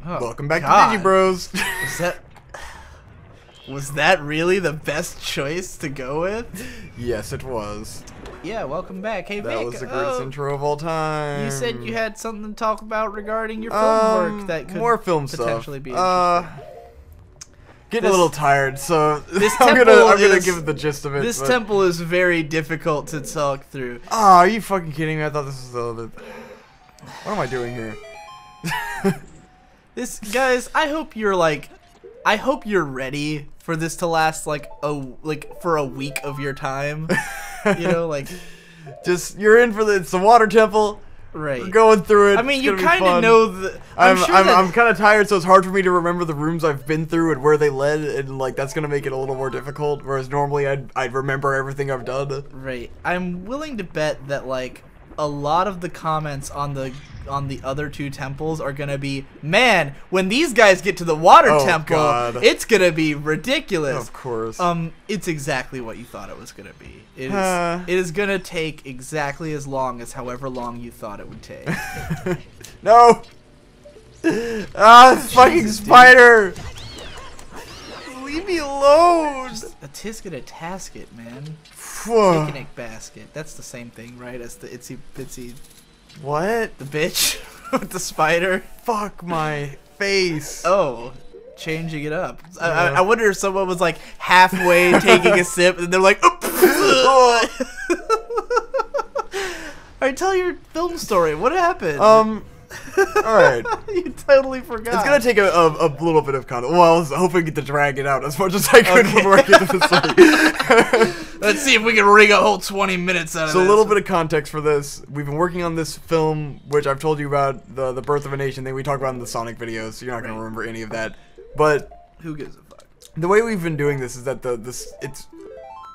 Oh, Welcome back God. to Digibros. Was that really the best choice to go with? Yes, it was. Yeah, welcome back. Hey, That Vic, was the greatest intro of all time. You said you had something to talk about regarding your film work that could more film potentially stuff. be interesting. Getting a little tired, so this I'm temple gonna is, give it the gist of it. This temple is very difficult to talk through. Oh, are you fucking kidding me? I thought this was the. What am I doing here? Guys, I hope you're ready for this to last for a week of your time. You know, just you're in for it's the water temple. Right. We're going through it. I mean, you kind of know the. I'm kind of tired, so it's hard for me to remember the rooms I've been through and where they led, and that's gonna make it a little more difficult. Whereas normally I'd remember everything I've done. Right. I'm willing to bet that a lot of the comments on the other two temples are gonna be, man, when these guys get to the water temple, God. it's gonna be ridiculous. Of course. It's exactly what you thought it was gonna be. It is gonna take exactly as long as however long you thought it would take. No. Fucking spider. Leave me alone. Just a tisket a tasket, man. Picnic basket. That's the same thing, right? As the itsy bitsy. What? The bitch with the spider. Fuck my face. Oh, changing it up. I wonder if someone was halfway taking a sip and they're like, oh. Alright, tell your film story. What happened? Alright. You totally forgot. It's gonna take a little bit of context. Well, I was hoping to drag it out as much as I could before I get to the story. Let's see if we can wring a whole 20 minutes out of this. So a little bit of context for this. We've been working on this film, which I've told you about, the Birth of a Nation thing we talked about in the Sonic videos, so you're not gonna remember any of that. But who gives a fuck? The way we've been doing this is that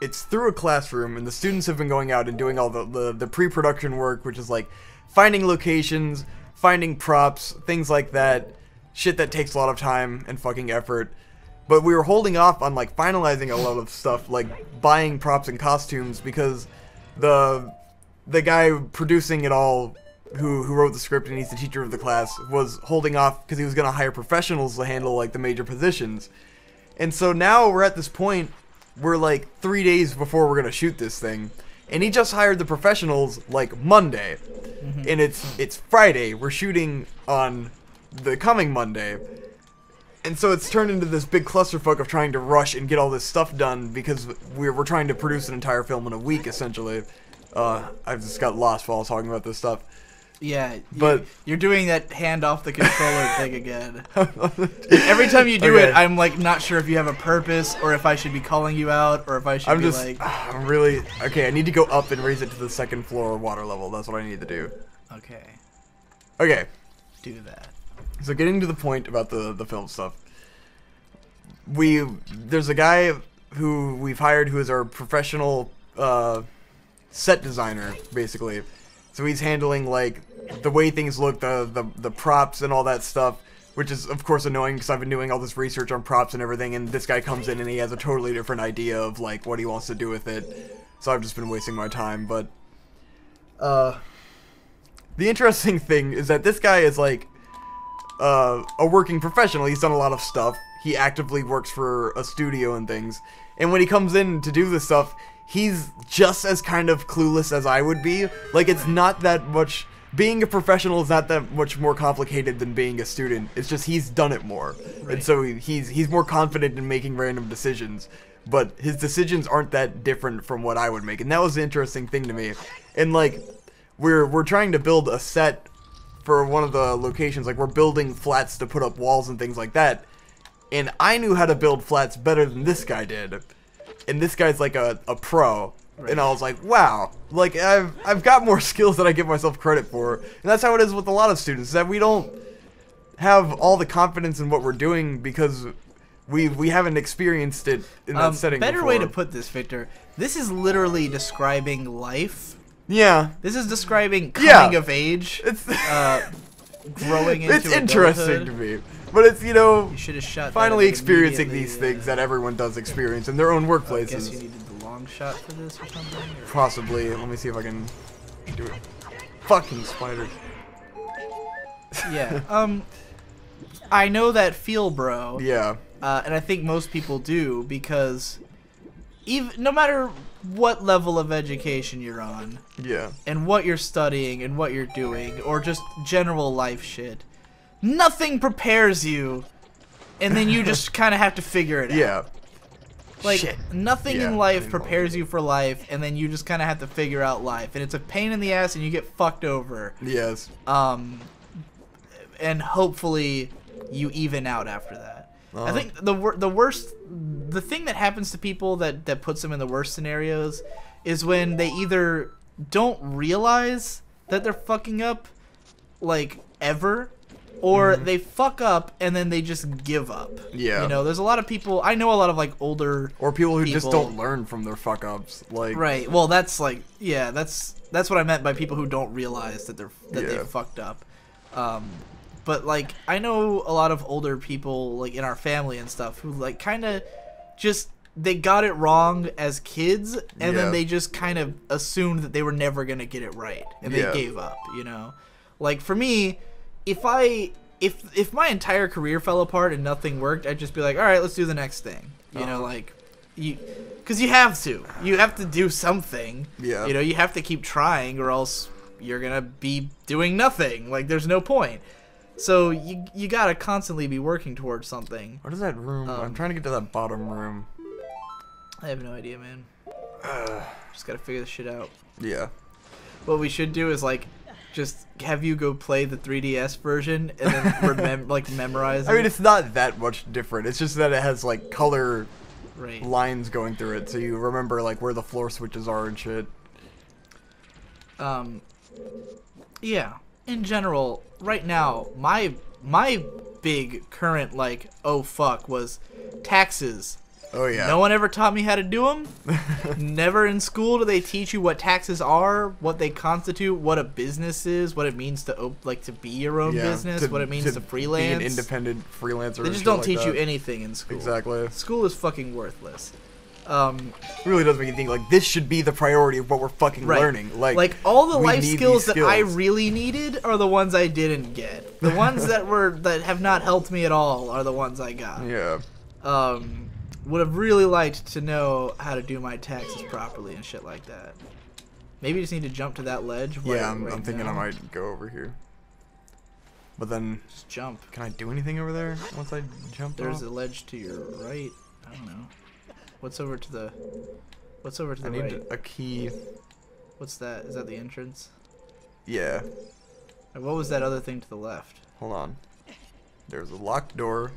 it's through a classroom, and the students have been going out and doing all the pre-production work, which is finding locations, finding props, things like that, shit that takes a lot of time and fucking effort. But we were holding off on finalizing a lot of stuff, buying props and costumes, because the guy producing it all, who wrote the script and he's the teacher of the class, was holding off because he was gonna hire professionals to handle the major positions. And so now we're at this point, we're 3 days before we're gonna shoot this thing, and he just hired the professionals Monday, and it's Friday. We're shooting on the coming Monday. And so it's turned into this big clusterfuck of trying to rush and get all this stuff done because we're trying to produce an entire film in a week, essentially. I just got lost while I was talking about this stuff. Yeah, but you're doing that hand off the controller thing again. Every time you do it, I'm not sure if you have a purpose or if I should be calling you out or if I should I'm really okay. I need to go up and raise it to the second floor water level. That's what I need to do. Okay. Okay. Do that. So getting to the point about the film stuff, there's a guy who we've hired who is our professional set designer, basically. So he's handling the way things look, the props and all that stuff, which is of course annoying because I've been doing all this research on props and everything, and this guy comes in and he has a totally different idea of what he wants to do with it. So I've just been wasting my time. But the interesting thing is that this guy is a working professional. He's done a lot of stuff. He actively works for a studio and things. And when he comes in to do this stuff, he's just as kind of clueless as I would be. It's not that much. Being a professional is not that much more complicated than being a student. It's just he's done it more. Right. And so he's more confident in making random decisions. But his decisions aren't that different from what I would make. And that was the interesting thing to me. And we're trying to build a set for one of the locations. We're building flats to put up walls and things like that. And I knew how to build flats better than this guy did. And this guy's a pro. Right. And I was wow. I've got more skills than I give myself credit for. And that's how it is with a lot of students, that we don't have all the confidence in what we're doing because we haven't experienced it in that setting better before. Way to put this, Victor. This is literally describing life. Yeah. This is describing coming of age. It's growing into It's interesting adulthood. to me. But it's, you should have shot finally experiencing these things that everyone does experience in their own workplaces. I guess you needed the long shot for this or something? Or? Possibly. Let me see if I can do it. Fucking spiders. Yeah. I know that feel, bro. Yeah. And I think most people do, because even no matter what level of education you're on, Yeah. and what you're studying and what you're doing, or just general life shit, nothing prepares you, and then you just kind of have to figure it out. Yeah. Like, Shit. nothing Yeah, in I life mean, prepares you for life, and then you just kind of have to figure out life, and it's a pain in the ass, and you get fucked over. Yes. And hopefully you even out after that. I think the thing that happens to people that puts them in the worst scenarios is when they either don't realize that they're fucking up, like, ever, or they fuck up and then they just give up. Yeah. You know, there's a lot of people, I know a lot of, like, older Or people who just don't learn from their fuck ups. Like, right. Well, that's like, yeah, that's what I meant by people who don't realize that they fucked up. But like, I know a lot of older people, like in our family and stuff, who like kind of just, they got it wrong as kids, and then they just kind of assumed that they were never gonna get it right, and they gave up. You know, like for me, if my entire career fell apart and nothing worked, I'd just be like, all right, let's do the next thing. You know, like because you have to do something. Yeah. You know, you have to keep trying, or else you're gonna be doing nothing. Like, there's no point. So you gotta constantly be working towards something. What is that room? I'm trying to get to that bottom room. I have no idea, man. Just gotta figure this shit out. Yeah. What we should do is like just have you go play the 3DS version and then memorize it. I mean, it's not that much different. It's just that it has like color lines going through it, so you remember like where the floor switches are and shit. Yeah. In general, right now, my big current like oh fuck was taxes. Oh yeah. No one ever taught me how to do them. Never in school do they teach you what taxes are, what they constitute, what a business is, what it means to to be your own business, what it means to freelance. Be an independent freelancer. They just don't teach you anything in school. Exactly. School is fucking worthless. It really does make you think like this should be the priority of what we're fucking learning. Like all the life skills that I really needed are the ones I didn't get. The ones that have not helped me at all are the ones I got. Yeah. Would have really liked to know how to do my taxes properly and shit like that. Maybe just need to jump to that ledge. Yeah, I'm thinking I might go over here. But then just jump. Can I do anything over there once I jump? There's a ledge to your right. I don't know. What's over to the right? I need a key. What's that? Is that the entrance? Yeah. And what was that other thing to the left? Hold on. There's a locked door.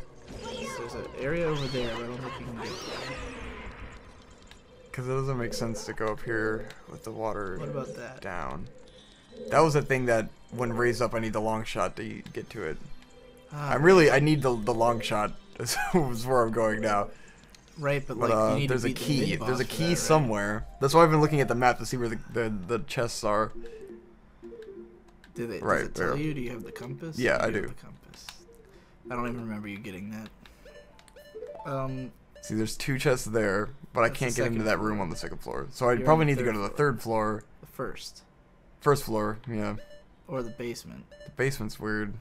There's an area over there, but I don't think you can get there. Because it doesn't make sense to go up here with the water What about that? down. That was the thing that when raised up I need the long shot to get to it. I need the long shot is where I'm going now. Right, but like you need there's to a key. There's a key that, somewhere. That's why I've been looking at the map to see where the chests are. Does it tell you? Do you have the compass? Yeah, I do. Have the compass. I don't even remember you getting that. See, there's 2 chests there, but I can't get into that room on the 2nd floor. So I'd You're probably on the need to go to the 3rd floor. The first. 1st floor, yeah. Or the basement. The basement's weird.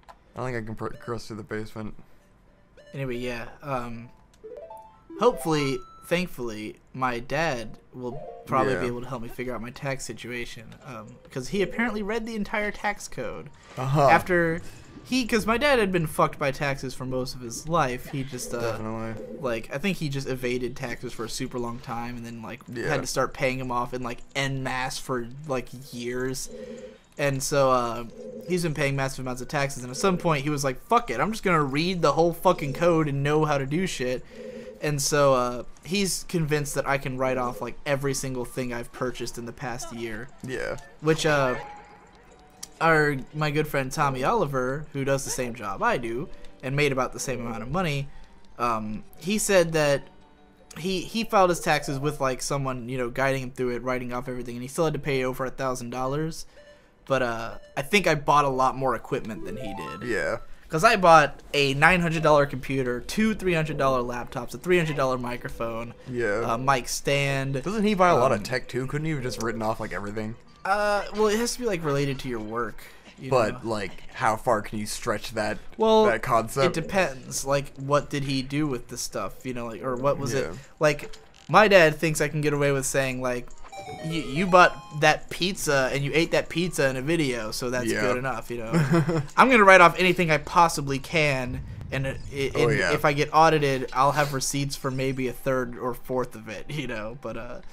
I don't think I can cross through the basement. Anyway, yeah. Hopefully, thankfully, my dad will probably be able to help me figure out my tax situation. Because he apparently read the entire tax code. After because my dad had been fucked by taxes for most of his life. He just, definitely. Like, I think he just evaded taxes for a super long time and then, like, had to start paying them off in, like, en masse for, like, years. And so, he's been paying massive amounts of taxes, and at some point he was like, fuck it, I'm just gonna read the whole fucking code and know how to do shit. And so, he's convinced that I can write off, like, every single thing I've purchased in the past year. Yeah. Which, my good friend Tommy Oliver, who does the same job I do, and made about the same amount of money, he said that he filed his taxes with, like, someone, you know, guiding him through it, writing off everything, and he still had to pay over $1,000. But I think I bought a lot more equipment than he did. Yeah. Because I bought a $900 computer, 2 $300 laptops, a $300 microphone, a mic stand. Doesn't he buy a lot of tech too? Couldn't he have just written off like everything? Well, it has to be like related to your work. But like, how far can you stretch that that concept? It depends. Like, what did he do with the stuff? You know, like, or what was it? Like, my dad thinks I can get away with saying like, you bought that pizza and you ate that pizza in a video, so that's good enough. You know, I'm gonna write off anything I possibly can, and if I get audited, I'll have receipts for maybe a third or fourth of it. You know, but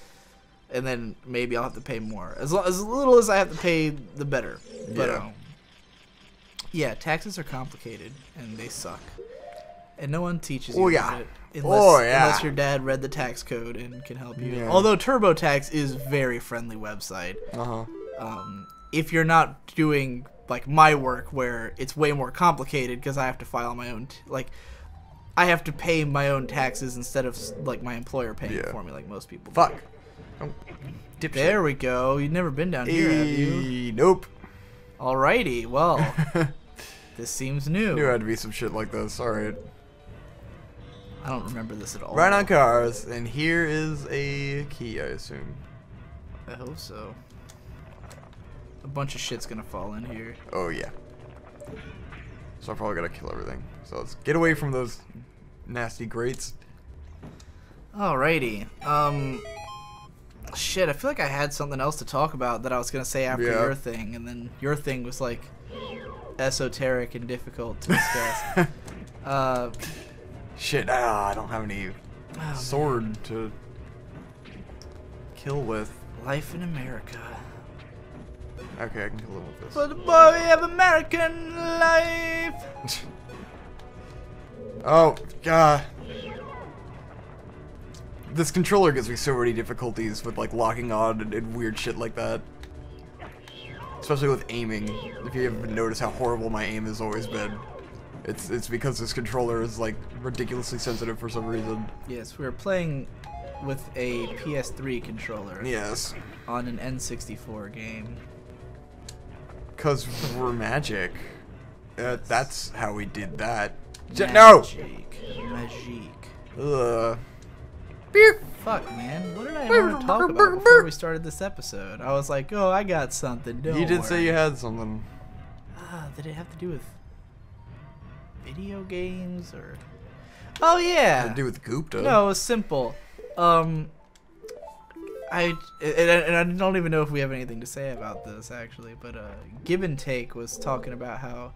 and then maybe I'll have to pay more. As little as I have to pay, the better. But yeah, taxes are complicated and they suck, and no one teaches you about it unless your dad read the tax code and can help you. Although TurboTax is very friendly website. If you're not doing like my work where it's way more complicated because I have to file my own I have to pay my own taxes instead of like my employer paying it for me like most people. Fuck. Oh. There we go. You've never been down here, have you? Nope. Alrighty, well, this seems new. Knew it had to be some shit like this. Alright. I don't remember this at all. Right on cars, and here is a key, I assume. I hope so. A bunch of shit's gonna fall in here. Oh, yeah. So I probably gotta kill everything. So let's get away from those nasty grates. Alrighty. Shit, I feel like I had something else to talk about that I was gonna say after your thing, and then your thing was like esoteric and difficult to discuss. Shit, I don't have any sword to kill with. Life in America. Okay, I can kill it with this. For the boy of American life. Oh, God. This controller gives me so many difficulties with like locking on and weird shit like that. Especially with aiming. If you ever notice how horrible my aim has always been. It's because this controller is like ridiculously sensitive for some reason. Yes, we were playing with a PS3 controller. Yes. On an N64 game. Cause we're magic. That's how we did that. Magic. No! Magic. Ugh. Fuck, man. What did I want to talk about before we started this episode? I was like, oh, I got something. Don't You did worry. say you had something. Did it have to do with video games or? Oh yeah. Had to do with Gupta. No, it was simple. I don't even know if we have anything to say about this actually, but Give and Take was talking about how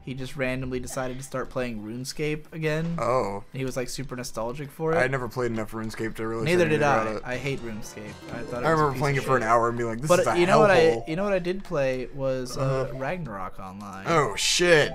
he just randomly decided to start playing RuneScape again. Oh. And he was like super nostalgic for it. I never played enough RuneScape to really. Neither did I. I hate RuneScape. I remember playing it for an hour and being like, "This is a hellhole." You know what I did play was Ragnarok Online. Oh shit!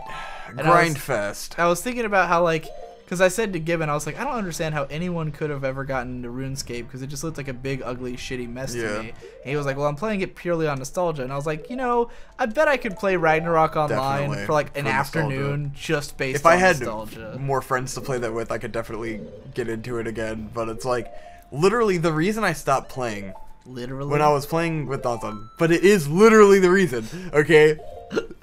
Grindfest. I was thinking about how like. Because I said to Gibbon, I was like, I don't understand how anyone could have ever gotten into RuneScape because it just looked like a big, ugly, shitty mess to me. And he was like, well, I'm playing it purely on nostalgia. And I was like, you know, I bet I could play Ragnarok Online for like an afternoon just based on nostalgia. If I had more friends to play that with, I could definitely get into it again. But it's like, literally the reason I stopped playing. Literally? When I was playing with Dawson. But it is literally the reason, okay?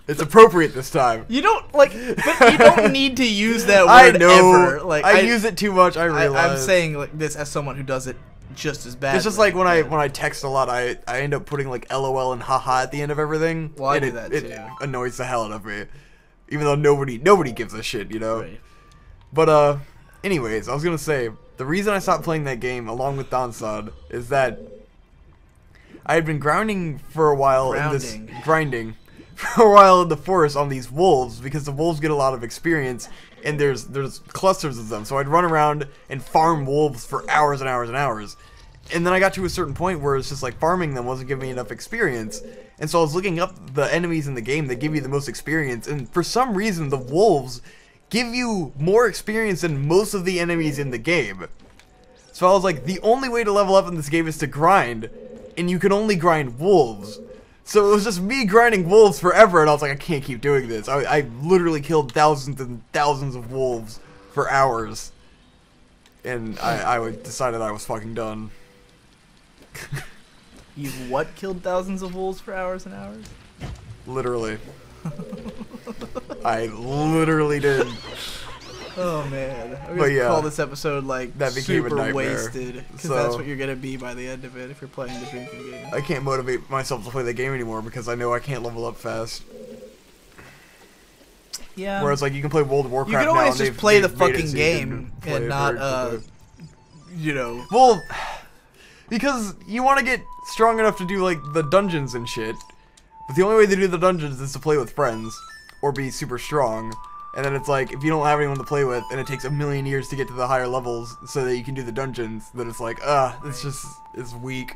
It's appropriate this time. You don't but you don't need to use that word I know. ever. Like I use it too much. I realize. I'm saying like this as someone who does it just as bad. It's just like when I text a lot, I end up putting like LOL and haha at the end of everything. Well, I do that too. It annoys the hell out of me, even though nobody gives a shit, you know. Right. But anyways, I was gonna say the reason I stopped playing that game along with Donsod is that I had been grinding for a while for a while in the forest on these wolves because the wolves get a lot of experience and there's clusters of them. So I'd run around and farm wolves for hours and hours and hours. And then I got to a certain point where it's just like farming them wasn't giving me enough experience. And so I was looking up the enemies in the game that give you the most experience. And for some reason, the wolves give you more experience than most of the enemies in the game. So I was like, the only way to level up in this game is to grind. And you can only grind wolves. So it was just me grinding wolves forever, and I was like, I can't keep doing this. I literally killed thousands and thousands of wolves for hours. And I decided I was fucking done. You what? Killed thousands of wolves for hours and hours? Literally. I literally did. Oh man, I'm gonna call this episode like that became super a nightmare. Wasted, because that's what you're gonna be by the end of it if you're playing the drinking game. I can't motivate myself to play the game anymore because I know I can't level up fast. Yeah. Whereas like you can play World of Warcraft you can now. always And just play the they've made it fucking so you can game play and it not very quickly. you know. Well, because you want to get strong enough to do like the dungeons and shit. But the only way to do the dungeons is to play with friends or be super strong. And then it's like, if you don't have anyone to play with, and it takes a million years to get to the higher levels so that you can do the dungeons, then it's like, it's weak.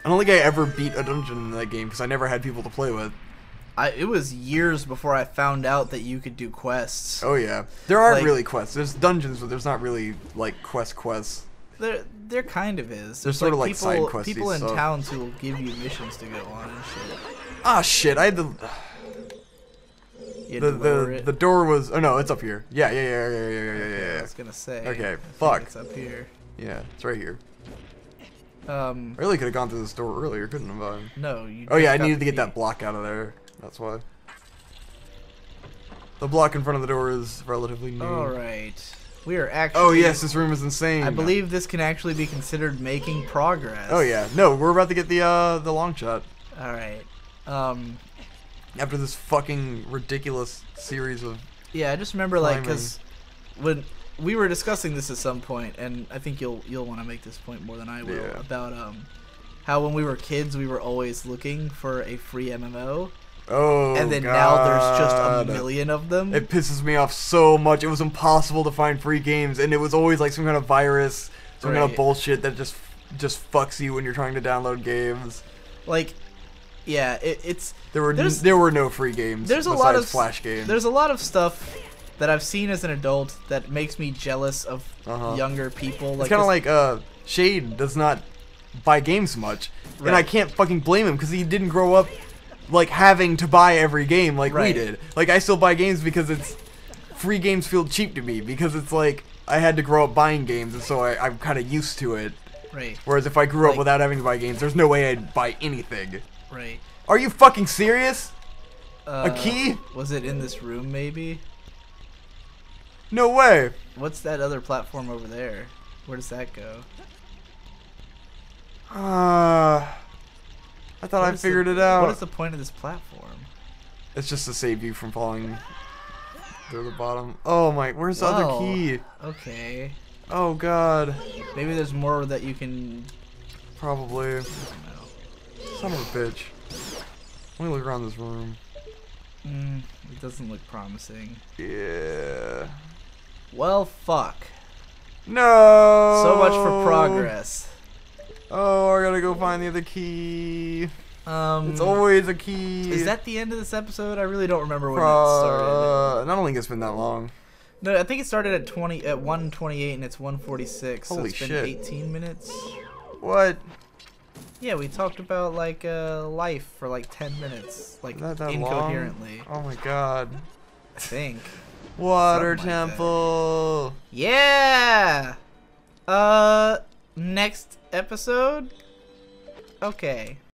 I don't think I ever beat a dungeon in that game, because I never had people to play with. It was years before I found out that you could do quests. Oh yeah. There aren't Like, really quests. There's dungeons, but there's not really, like, quests. There kind of is. There's sort of like side quests. People in towns who will give you missions to go on and shit. Ah, shit, I had to... The door was... Oh, no, it's up here. Yeah. Okay, I was gonna say. Okay, I fuck. think it's up here. Yeah, it's right here. I really could have gone through this door earlier, couldn't have I? No, you Oh, yeah, I just got needed the to get key. that block out of there. That's why. The block in front of the door is relatively new. Alright. We are actually... Oh, yes, this room is insane. I believe this can actually be considered making progress. Oh, yeah. No, we're about to get the long shot. Alright. After this fucking ridiculous series of... Yeah, I just remember, like, climbing. because when we were discussing this at some point, and I think you'll want to make this point more than I will, Yeah. about how when we were kids, we were always looking for a free MMO. Oh, And then God. now there's just a million of them. It pisses me off so much. It was impossible to find free games, and it was always like some kind of virus, some kind of bullshit that just fucks you when you're trying to download games. Like, yeah, it's there were no free games. There's a besides lot of Flash games. There's a lot of stuff that I've seen as an adult that makes me jealous of younger people. It's kind of like Shade does not buy games much, and I can't fucking blame him because he didn't grow up like having to buy every game like we did. Like I still buy games because it's free games feel cheap to me because it's like I had to grow up buying games, and so I'm kind of used to it. Right. Whereas if I grew up without having to buy games, there's no way I'd buy anything. Right. Are you fucking serious? A key? Was it in this room, maybe? No way. What's that other platform over there? Where does that go? I thought I figured it out. What is the point of this platform? It's just to save you from falling through the bottom. Oh my, where's the other key? Okay. Oh god. Maybe there's more that you can... Probably. I don't know. Son of a bitch. Let me look around this room. It doesn't look promising. Yeah. Well, fuck. No! So much for progress. Oh, I gotta go find the other key. It's always a key. Is that the end of this episode? I really don't remember when it started. I don't think it's been that long. No, I think it started at 1:28 and it's 1:46. So Holy it's been shit. 18 minutes. What? Yeah, we talked about like life for like 10 minutes, like Not that incoherently. long? Oh my god. I think. Water Something like temple. Yeah. Next episode. Okay.